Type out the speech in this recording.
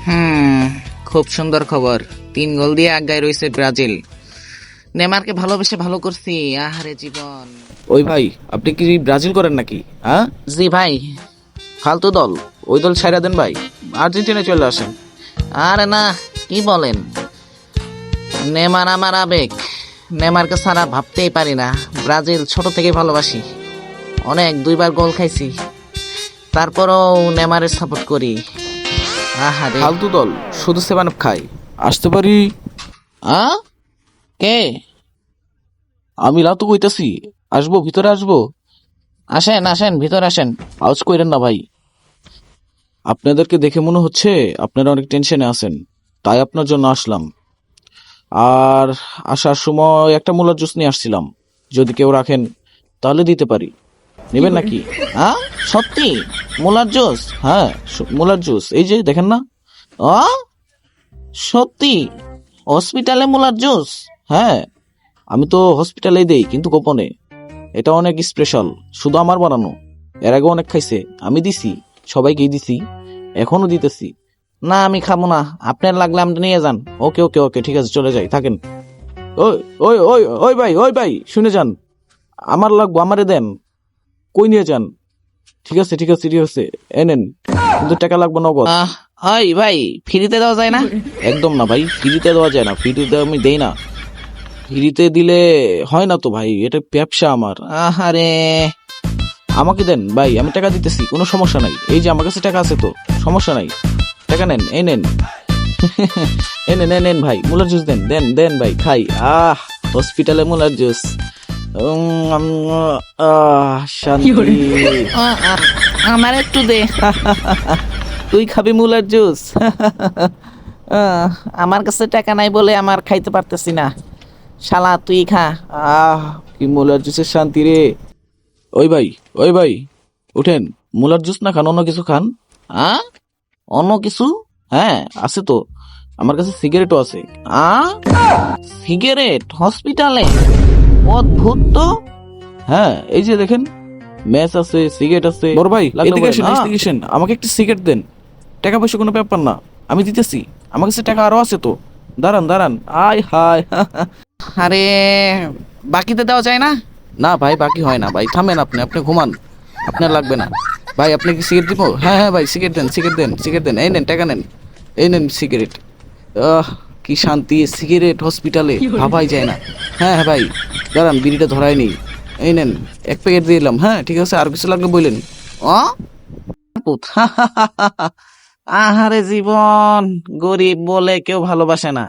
হুম, খুব সুন্দর খবর। 3 গোল দিয়ে আগায় রয়েছে ব্রাজিল। নেমারকে ভালোবেসে ভালো করছি। আহারে জীবন। ওই ভাই, আপনি কি ব্রাজিল করেন নাকি? হ্যাঁ, জি ভাই। ফালতু দল, ওই দল ছাইড়া দেন ভাই, আর্জেন্টিনায় চলে আসেন। আরে না, কি বলেন? নেমার আমার আবেগ। নেমারকে ছাড়া ভাবতেই পারি না। ব্রাজিল ছোট থেকে ভালোবাসি। অনেক 2বার গোল খাইছি, তারপরও নেমারের সাপোর্ট করি। আহারে। ফালতু দল, শুধু সেভেন আপ খায়। আসতে পারি? আ কে? আমি লাতু কইতাছি, আসবো, ভিতরে আসবো? আসেন আসেন, ভিতর আসেন। আউজ কইরেন না ভাই। আপনাদেরকে দেখে মনে হচ্ছে আপনারা অনেক টেনশনে আছেন, তাই আপনার জন্য আসলাম। আর আসার সময় একটা মুলার জুস নিয়ে আসছিলাম, যদি কেউ রাখেন তাহলে দিতে পারি। নেবেন নাকি? হ্যাঁ, সত্যি? মুলার জুস? হ্যাঁ, মুলার জুস, এই যে দেখেন না। ও, সত্যি? হসপিটালে মুলার জুস? হ্যাঁ, আমি তো হসপিটালেই দেই, কিন্তু গোপনে। এটা অনেক স্পেশাল, শুধু আমার বানানো। এর আগে অনেক খাইছে, আমি দিছি, সবাইকেই দিছি, এখনো দিতেছি। না, আমি খাবো না। আপনার লাগলে আপনি নিয়ে যান। ওকে ওকে ওকে, ঠিক আছে, চলে যাই, থাকেন। ওই ওই ওই ওই ভাই, ওই ভাই, শুনে যান। আমার লাগবো, আমারে দেন। কই নিয়ে যান? ঠিক আছে ঠিক আছে ঠিক আছে, এনেন, কিন্তু টাকা লাগবে নগদ। ওই ভাই, ফ্রিতে দেওয়া যায় না? একদম না ভাই, ফ্রিতে দেওয়া যায় না, ফ্রিতে আমি দেই না। ফ্রিতে দিলে হয় না তো ভাই, এটা ব্যবসা আমার। আহারে। আমাকে দেন ভাই, আমি টাকা দিতেছি, কোনো সমস্যা নাই। এই যে আমার কাছে টাকা আছে তো, সমস্যা নাই। টাকা নেন, এই নেন। এনেন এনেন ভাই, মুলার জুস দেন, দেন দেন ভাই, খাই। হসপিটালে মুলার জুস। শান্তি। আমার একটু দে। তুই খাবি মুলার জুস? আমার কাছে টাকা নাই বলে আমার খাইতে পারতেছি না। শালা তুই খা। কি মুলার জুসের শান্তি রে। ওই ভাই, ওই ভাই, উঠেন। মুলার জুস না খান, অন্য কিছু খান। অন্য কিছু? হ্যাঁ, আছে তো, আমার কাছে সিগারেটও আছে। আ সিগারেট হসপিটালে? অদ্ভুত তো। হ্যাঁ, এই যে দেখেন, ম্যাচ আছে, সিগারেট আছে। বড় ভাই, এদিকে আসেন, এদিকে আসেন, আমাকে একটা সিগারেট দেন। টাকা পয়সা কোনো ব্যাপার না, আমি দিতেছি। আমার কাছে টাকা আরো আছে তো, দাঁড়ান দাঁড়ান। আয় হায়। আরে, বাকিতে দেওয়া যায় না? না ভাই, বাকি হয় না ভাই, থামেন, আপনি আপনি ঘুমান, আপনার লাগবে না। ভাই, আপনি কি সিগারেট দিব? হ্যাঁ হ্যাঁ ভাই, সিগারেট দেন, সিগারেট দেন, সিগারেট দেন, এই নেন টাকা নেন, এই নেন সিগারেট। কি শান্তি, সিগারেট হসপিটালে ভাবাই যায় না। হ্যাঁ হ্যাঁ ভাই, দাঁড়ান, বিড়িটা ধরাই নেই। এই নেন, 1 প্যাকেট দিয়ে দিলাম। হ্যাঁ ঠিক আছে, আর কিছু লাগলে বললেন। ও পুত। আহারে জীবন, গরিব বলে কেউ ভালোবাসে না।